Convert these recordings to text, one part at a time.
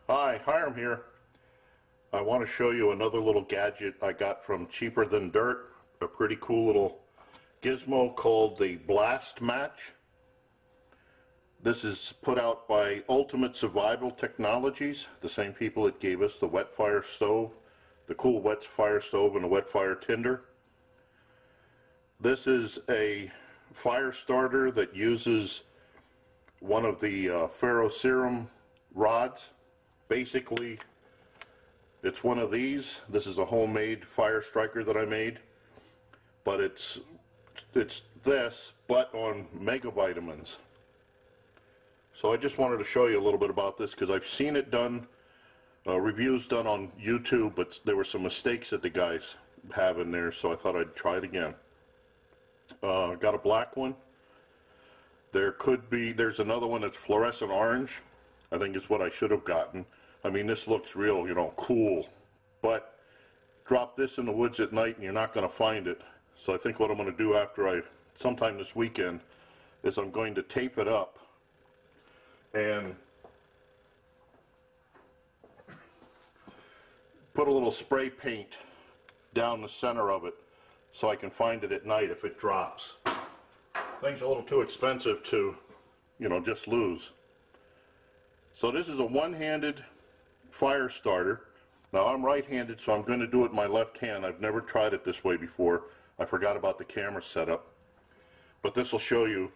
Hi, Hiram here. I want to show you another little gadget I got from Cheaper Than Dirt. A pretty cool little gizmo called the Blastmatch. This is put out by Ultimate Survival Technologies, the same people that gave us the wet fire stove, the cool wet fire stove and the wet fire tinder. This is a fire starter that uses one of the ferrocerium rods. Basically, it's one of these. This is a homemade fire striker that I made, but it's this, but on megavitamins. So I just wanted to show you a little bit about this because I've seen it done, reviews done on YouTube, but there were some mistakes that the guys have in there, so I thought I'd try it again. Got a black one. There's another one that's fluorescent orange. I think is what I should have gotten. I mean, this looks real, cool. But drop this in the woods at night and you're not going to find it. So I think what I'm going to do sometime this weekend, is I'm going to tape it up and put a little spray paint down the center of it so I can find it at night if it drops. Thing's a little too expensive to, just lose. So this is a one-handed fire starter. Now I'm right-handed, so I'm going to do it in my left hand. I've never tried it this way before. I forgot about the camera setup. But this will show you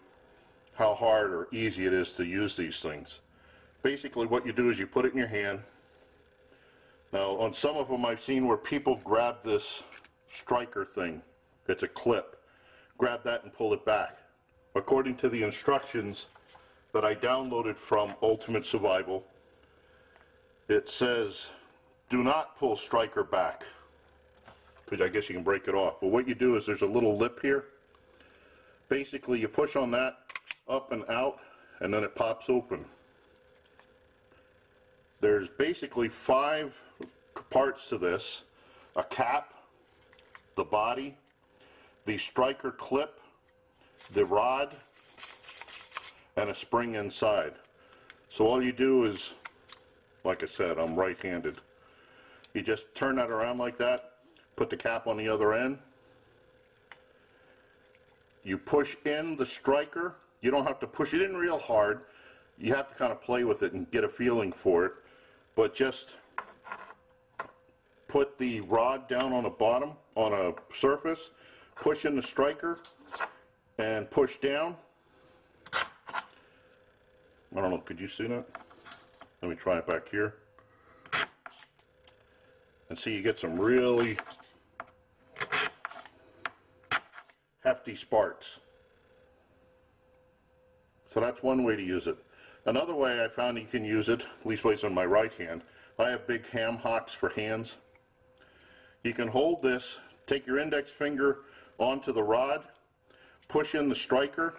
how hard or easy it is to use these things. Basically what you do is you put it in your hand. Now on some of them I've seen where people grab this striker thing. It's a clip. Grab that and pull it back. According to the instructions that I downloaded from Ultimate Survival, it says do not pull striker back, because I guess you can break it off. But what you do is there's a little lip here. Basically you push on that up and out and then it pops open. There's basically 5 parts to this: a cap, the body, the striker clip, the rod, and a spring inside. So all you do is, like I said, I'm right-handed. You just turn that around like that, put the cap on the other end. You push in the striker. You don't have to push it in real hard. You have to kind of play with it and get a feeling for it. But just put the rod down on the bottom, on a surface, push in the striker, and push down. I don't know, could you see that? Let me try it back here. And see, you get some really hefty sparks. So that's one way to use it. Another way I found you can use it, at least ways on my right hand, I have big ham hocks for hands. You can hold this, take your index finger onto the rod, push in the striker,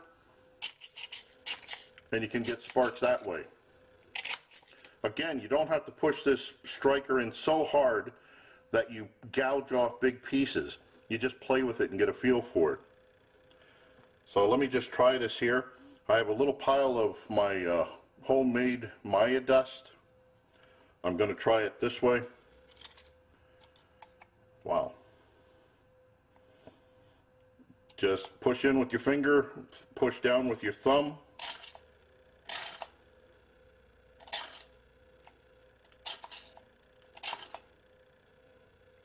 and you can get sparks that way. Again, you don't have to push this striker in so hard that you gouge off big pieces. You just play with it and get a feel for it. So let me just try this here. I have a little pile of my homemade Maya dust. I'm going to try it this way. Wow. Just push in with your finger, push down with your thumb.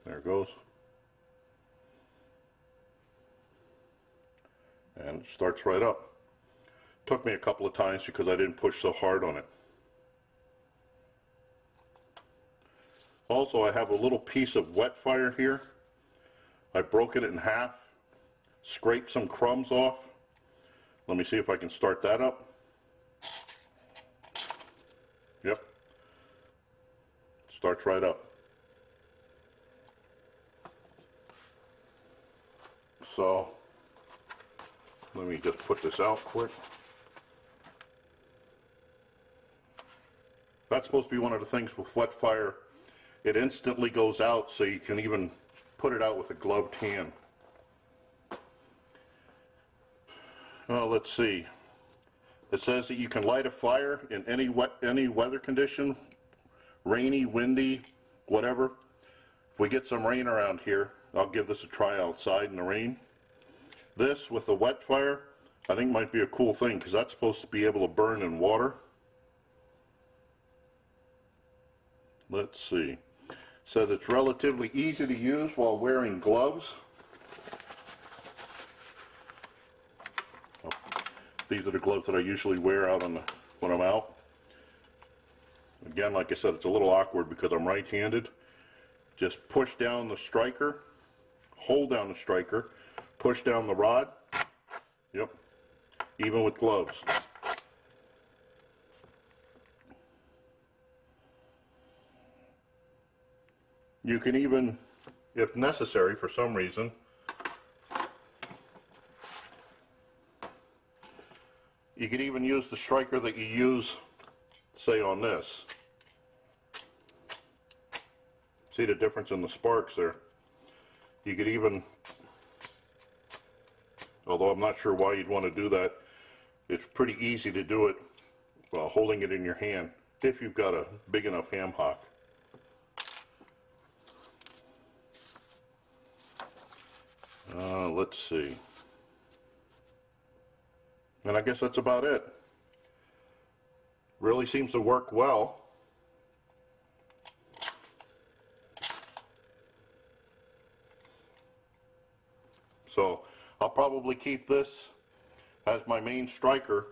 There it goes. And it starts right up. Took me a couple of times because I didn't push so hard on it. Also, I have a little piece of wet fire here. I broke it in half, scraped some crumbs off. Let me see if I can start that up. Yep. Starts right up. So, let me just put this out quick. That's supposed to be one of the things with wet fire. It instantly goes out, so you can even put it out with a gloved hand. Well, let's see. It says that you can light a fire in any weather condition, rainy, windy, whatever. If we get some rain around here, I'll give this a try outside in the rain. This with the wet fire, I think might be a cool thing because that's supposed to be able to burn in water. Let's see. It says it's relatively easy to use while wearing gloves. Oh, these are the gloves that I usually wear out when I'm out. Again, like I said, it's a little awkward because I'm right-handed. Just push down the striker, hold down the striker, push down the rod. Yep, even with gloves. You can even, if necessary for some reason, you could even use the striker that you use, say, on this. See the difference in the sparks there? You could even, although I'm not sure why you'd want to do that, it's pretty easy to do it while holding it in your hand if you've got a big enough ham hock. Let's see. And I guess that's about it. Really seems to work well. So I'll probably keep this as my main striker,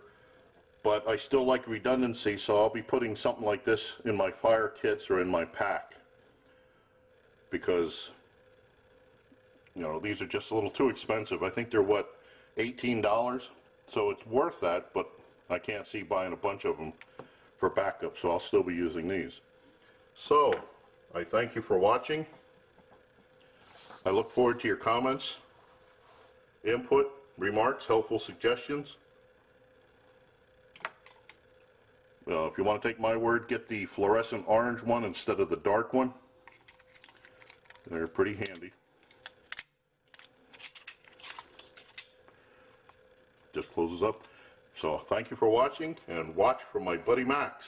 but I still like redundancy, so I'll be putting something like this in my fire kits or in my pack, because you know, these are just a little too expensive. I think they're what, $18? So it's worth that, but I can't see buying a bunch of them for backup, so I'll still be using these. So I thank you for watching. I look forward to your comments, input, remarks, helpful suggestions. If you want to take my word, get the fluorescent orange one instead of the dark one. They're pretty handy. Just closes up. So thank you for watching, and watch for my buddy Max.